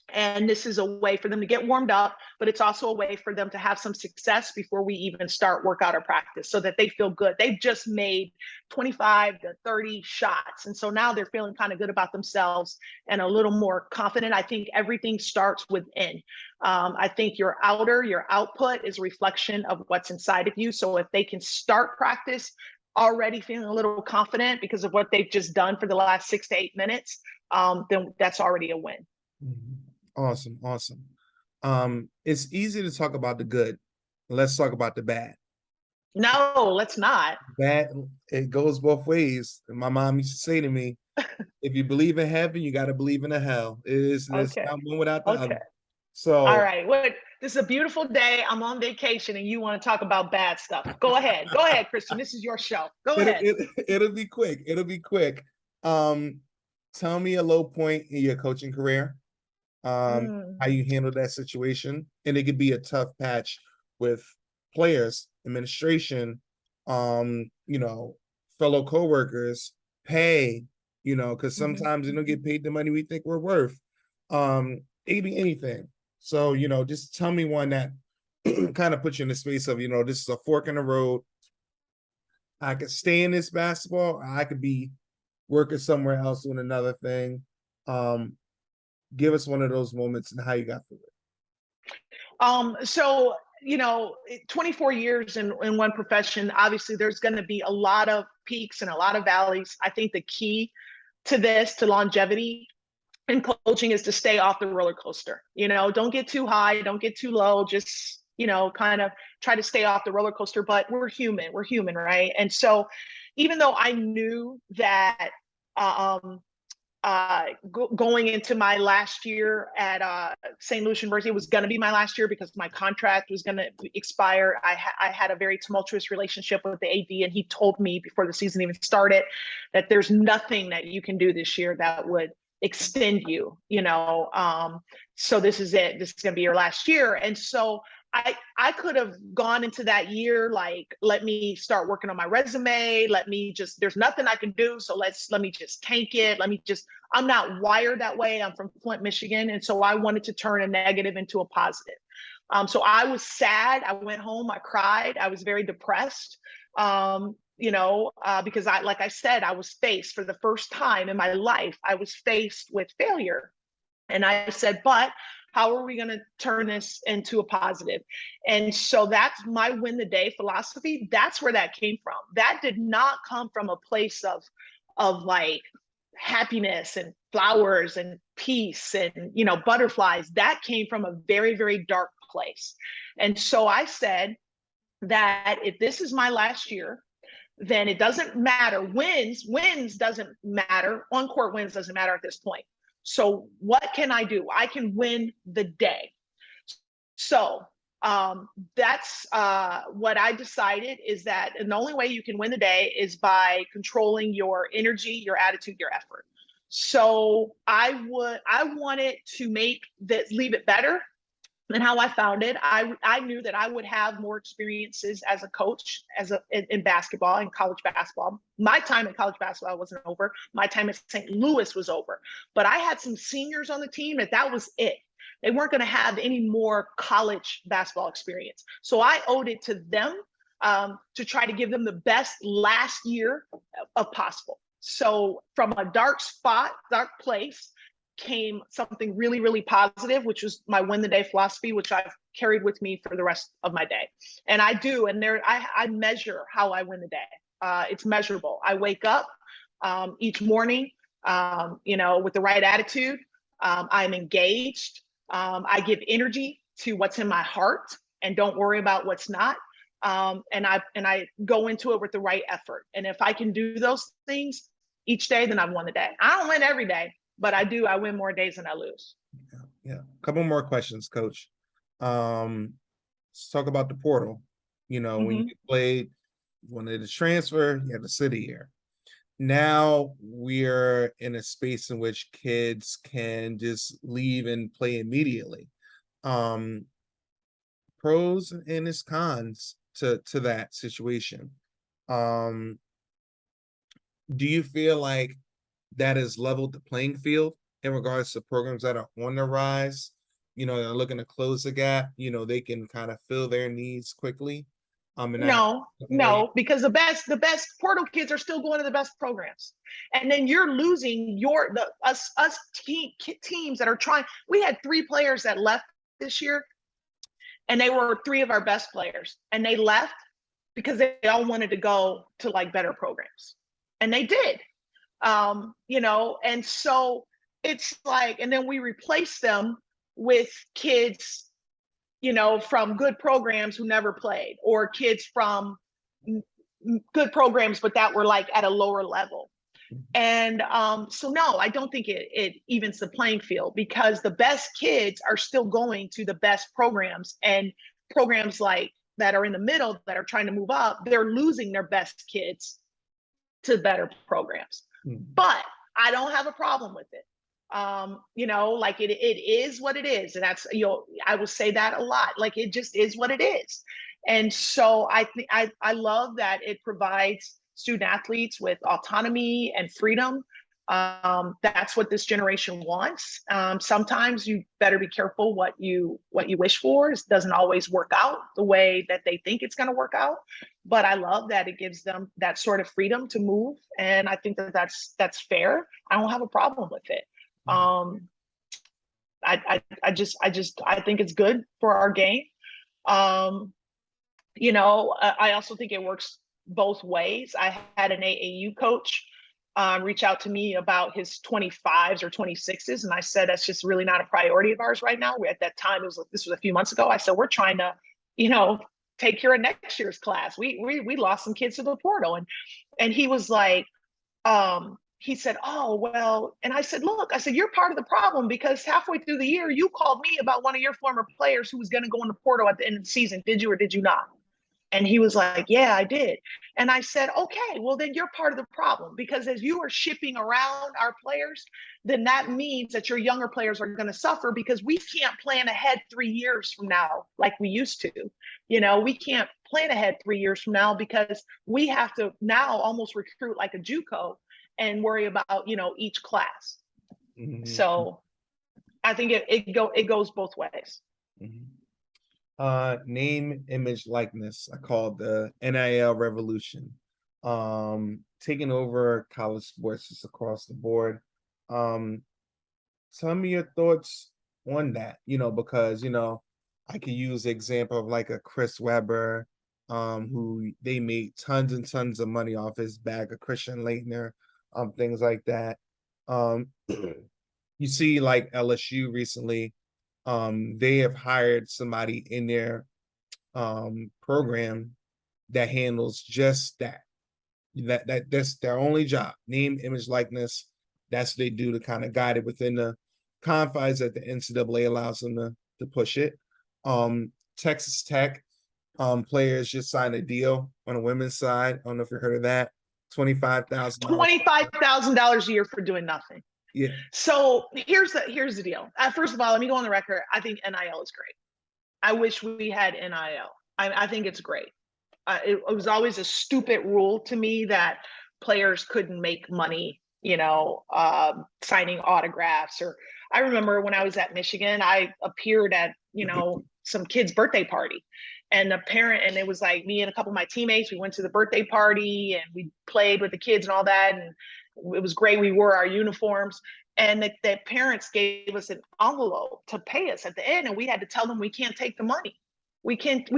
And this is a way for them to get warmed up, but it's also a way for them to have some success before we even start workout or practice, so that they feel good. They've just made 25 to 30 shots. And so now they're feeling kind of good about themselves and a little more confident. I think everything starts within. I think your output is a reflection of what's inside of you. So if they can start practice already feeling a little confident because of what they've just done for the last 6 to 8 minutes, then that's already a win. Mhm. Awesome, awesome. It's easy to talk about the good. Let's talk about the bad. No, let's not. Bad, it goes both ways. And my mom used to say to me, if you believe in heaven, you got to believe in a hell. It's Okay. not one without the Okay. other. All So right. Well, this is a beautiful day. I'm on vacation and you want to talk about bad stuff. Go ahead. Go ahead, Christian. This is your show. Go it'll ahead. it'll be quick. It'll be quick. Um, Tell me a low point in your coaching career. How Mm, you handle that situation, and it could be a tough patch with players, administration, you know, fellow coworkers, pay, because mhm, sometimes they don't mhm. get paid the money we think we're worth. It could be anything. So, just tell me one that kind of puts you in the space of, this is a fork in the road. I could stay in this basketball, or I could be working somewhere else doing another thing. Um, Give us one of those moments and how you got through it. So, 24 years in one profession, obviously there's going to be a lot of peaks and a lot of valleys. I think the key to longevity in coaching is to stay off the roller coaster. Don't get too high, don't get too low, just, kind of try to stay off the roller coaster. But we're human, right? And so even though I knew that um, going into my last year at St. Louis University, it was going to be my last year because my contract was going to expire. I had a very tumultuous relationship with the AD, and he told me before the season even started that there's nothing that you can do this year that would extend you, so this is it. This is going to be your last year. And so I could have gone into that year like, let me start working on my resume. There's nothing I can do. So let me just tank it. I'm not wired that way. I'm from Flint, Michigan. And so I wanted to turn a negative into a positive. So I was sad. I went home. I cried. I was very depressed. Because like I said, I was faced for the first time in my life, I was faced with failure. And I said, but how are we going to turn this into a positive? And so that's my win the day philosophy. That's where that came from. That did not come from a place of like happiness and flowers and peace and, butterflies. That came from a very, very dark place. And so I said that if this is my last year, then it doesn't matter. Wins doesn't matter. On court wins doesn't matter at this point. So what can I do? I can win the day. So that's what I decided, is that the only way you can win the day is by controlling your energy, your attitude, your effort. So I wanted to leave it better than how I found it. I knew that I would have more experiences as a coach in basketball, in college basketball. My time in college basketball wasn't over. My time at St. Louis was over. But I had some seniors on the team that was it. They weren't going to have any more college basketball experience. So I owed it to them to try to give them the best last year of possible. So from a dark place, came something really, really positive, which was my win the day philosophy, which I've carried with me for the rest of my day. And I do, and I measure how I win the day. It's measurable. I wake up each morning, with the right attitude. I'm engaged. I give energy to what's in my heart and don't worry about what's not. And I go into it with the right effort. And if I can do those things each day, then I've won the day. I don't win every day, but I win more days than I lose. Yeah. Couple more questions, Coach. Let's talk about the portal. When you played, you wanted to transfer, you had to sit here. Now we're in a space in which kids can just leave and play immediately. Pros and its cons to that situation. Do you feel like that has leveled the playing field in regards to programs that are on the rise, they're looking to close the gap, they can kind of fill their needs quickly. And that way, No, because the best portal kids are still going to the best programs, and then you're losing us teams that are trying. We had 3 players that left this year, and they were 3 of our best players, and they left because they all wanted to go to like better programs, and they did. And so it's like, and then we replace them with kids, from good programs who never played, or kids from good programs, but that were like at a lower level. And so no, I don't think it evens the playing field, because the best kids are still going to the best programs, and programs like that are in the middle that are trying to move up, they're losing their best kids to better programs. But I don't have a problem with it. Like it is what it is. And that's, I will say that a lot. Like it just is what it is. And so I think I love that it provides student athletes with autonomy and freedom. That's what this generation wants. Sometimes you better be careful what you wish for. It doesn't always work out the way that they think it's going to work out. But I love that it gives them that sort of freedom to move, and I think that that's fair. I don't have a problem with it. I think it's good for our game. I also think it works both ways. I had an AAU coach reach out to me about his 25s or 26s, and I said that's just really not a priority of ours right now. At that time, this was a few months ago. I said we're trying to, take care of next year's class. We lost some kids to the portal, and he was like, he said, oh, well, and I said, look, you're part of the problem, because halfway through the year, you called me about one of your former players who was going to go in the portal at the end of the season. Did you or did you not? And he was like, yeah, I did. And I said, okay, well, then you're part of the problem, because as you are shipping around our players, then that means that your younger players are going to suffer, because we can't plan ahead 3 years from now like we used to. We can't plan ahead 3 years from now, because we have to now almost recruit like a JUCO and worry about, each class. Mm-hmm. So I think it goes both ways. Mm-hmm. Name, image, likeness. I call it the NIL revolution. Taking over college sports just across the board. Tell me your thoughts on that, because, I could use the example of like a Chris Webber, who they made tons and tons of money off his bag, of Christian Leitner, things like that. You see like LSU recently, they have hired somebody in their program that handles just that's their only job. Name, image, likeness. That's what they do to kind of guide it within the confines that the NCAA allows them to push it. Texas Tech players just signed a deal on the women's side. I don't know if you heard of that. $25,000 a year for doing nothing. Yeah. So here's the deal. First of all, let me go on the record. I think NIL is great. I wish we had NIL. I think it's great. It was always a stupid rule to me that players couldn't make money, signing autographs. Or I remember when I was at Michigan, I appeared at, some kid's birthday party. And the parent, and it was like me and a couple of my teammates, we went to the birthday party and we played with the kids and all that. And it was great. We wore our uniforms, and the parents gave us an envelope to pay us at the end. And we had to tell them we can't take the money. We paid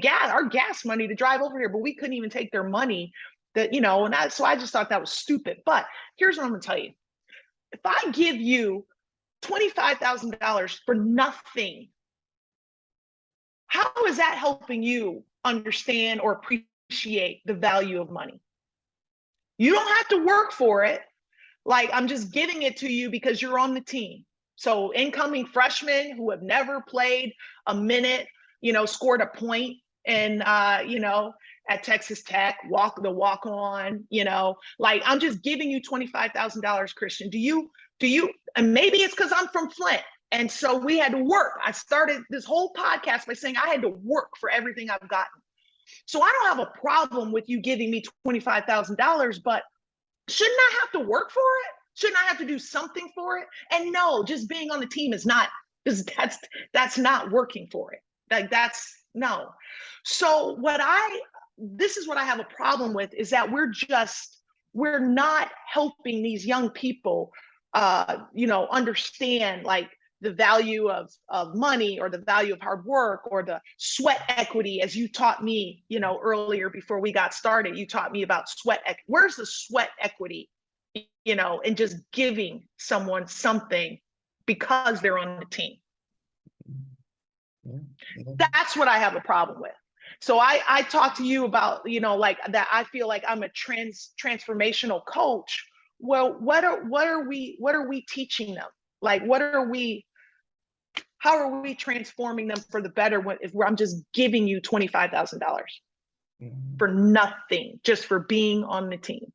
our gas money to drive over here, but we couldn't even take their money so I just thought that was stupid. But here's what I'm gonna tell you. If I give you $25,000 for nothing, how is that helping you understand or appreciate the value of money? You don't have to work for it. Like, I'm just giving it to you because you're on the team. So incoming freshmen who have never played a minute, scored a point and, at Texas Tech, walk on, like, I'm just giving you $25,000, Christian. Do you, and maybe it's because I'm from Flint. And so we had to work. I started this whole podcast by saying I had to work for everything I've gotten. So I don't have a problem with you giving me $25,000, but shouldn't I have to work for it? Shouldn't I have to do something for it? And no, just being on the team is not, that's not working for it. Like that's no. So this is what I have a problem with, is that we're not helping these young people, understand like the value of money, or the value of hard work, or the sweat equity, as you taught me, earlier before we got started. You taught me about sweat equity. Where's the sweat equity, and just giving someone something because they're on the team? That's what I have a problem with. So I talk to you about, like that. I feel like I'm a transformational coach. Well, what are we teaching them? Like, how are we transforming them for the better if I'm just giving you $25,000 for nothing, just for being on the team?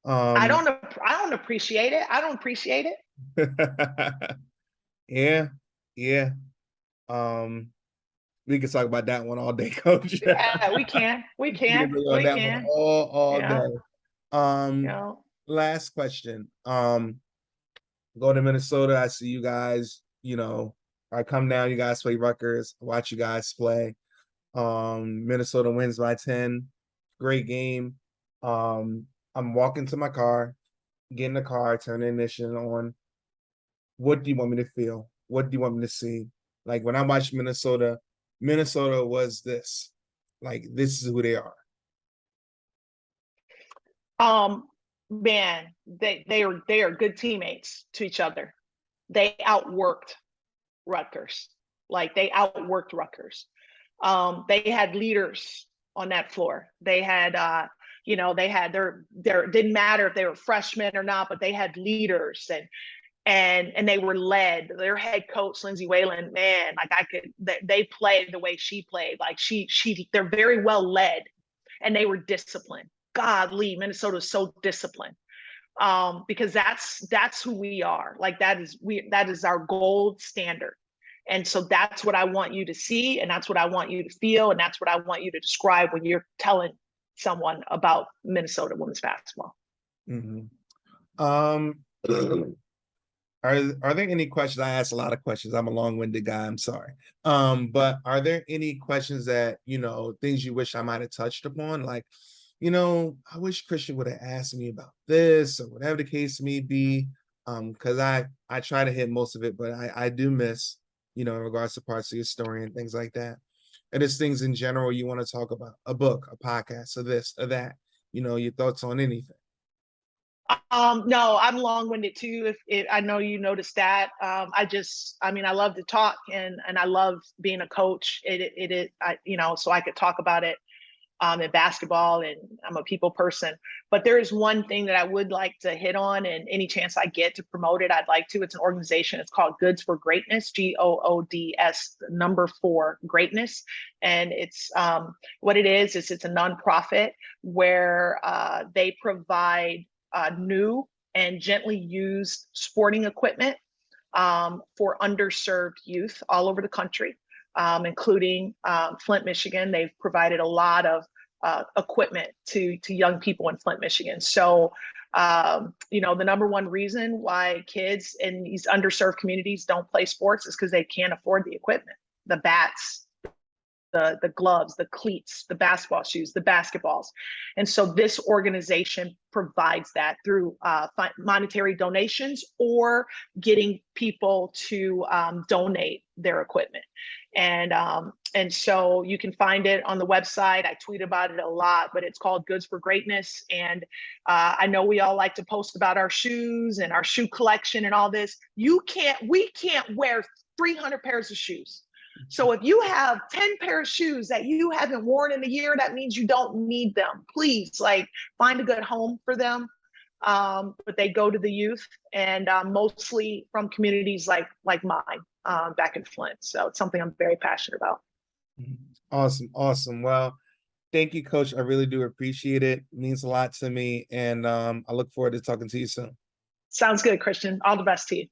I don't appreciate it. I don't appreciate it. Yeah. We can talk about that one all day, Coach. Yeah, we can. We can. We can. All day. Last question. Go to Minnesota. I see you guys. I come down. You guys play Rutgers. Watch you guys play. Minnesota wins by 10. Great game. I'm walking to my car, get in the car, turn the ignition on. What do you want me to feel? What do you want me to see? Like when I watched Minnesota was this. Like, this is who they are. Man, they are good teammates to each other. They outworked Rutgers. Like, they outworked Rutgers. They had leaders on that floor. They had they had their didn't matter if they were freshmen or not, but they had leaders, and they were led. Their head coach, Lindsay Whalen, man, like they played the way she played. Like they're very well led, and they were disciplined. Godly, Minnesota is so disciplined, because that's who we are. Like that is our gold standard. And so that's what I want you to see, and that's what I want you to feel, and that's what I want you to describe when you're telling someone about Minnesota women's basketball. Are there any questions? I asked a lot of questions. I'm a long-winded guy. I'm sorry. But are there any questions that, things you wish I might have touched upon? Like, I wish Christian would have asked me about this, or whatever the case may be. Because I try to hit most of it, but I do miss, in regards to parts of your story and things like that. And there's things in general you want to talk about, a book, a podcast, or this or that, your thoughts on anything. No, I'm long-winded too. If I know you noticed that. I love to talk, and I love being a coach. So I could talk about it in basketball, and I'm a people person. But there is one thing that I would like to hit on, and any chance I get to promote it, I'd like to. It's an organization. It's called Goods for Greatness, GOODS, 4 Greatness. And it's what it is it's a nonprofit where they provide new and gently used sporting equipment for underserved youth all over the country, including Flint, Michigan. They've provided a lot of equipment to young people in Flint, Michigan. So, the number one reason why kids in these underserved communities don't play sports is because they can't afford the equipment, the bats, the gloves, the cleats, the basketball shoes, the basketballs. And so this organization provides that through monetary donations, or getting people to donate their equipment. And so you can find it on the website. I tweet about it a lot, but it's called Goods for Greatness. And I know we all like to post about our shoes and our shoe collection and all this. We can't wear 300 pairs of shoes. So if you have 10 pairs of shoes that you haven't worn in a year, that means you don't need them. Please, find a good home for them. But they go to the youth, and mostly from communities like mine back in Flint. So it's something I'm very passionate about. Awesome. Well, thank you, Coach. I really do appreciate it. It means a lot to me. And I look forward to talking to you soon. Sounds good, Christian. All the best to you.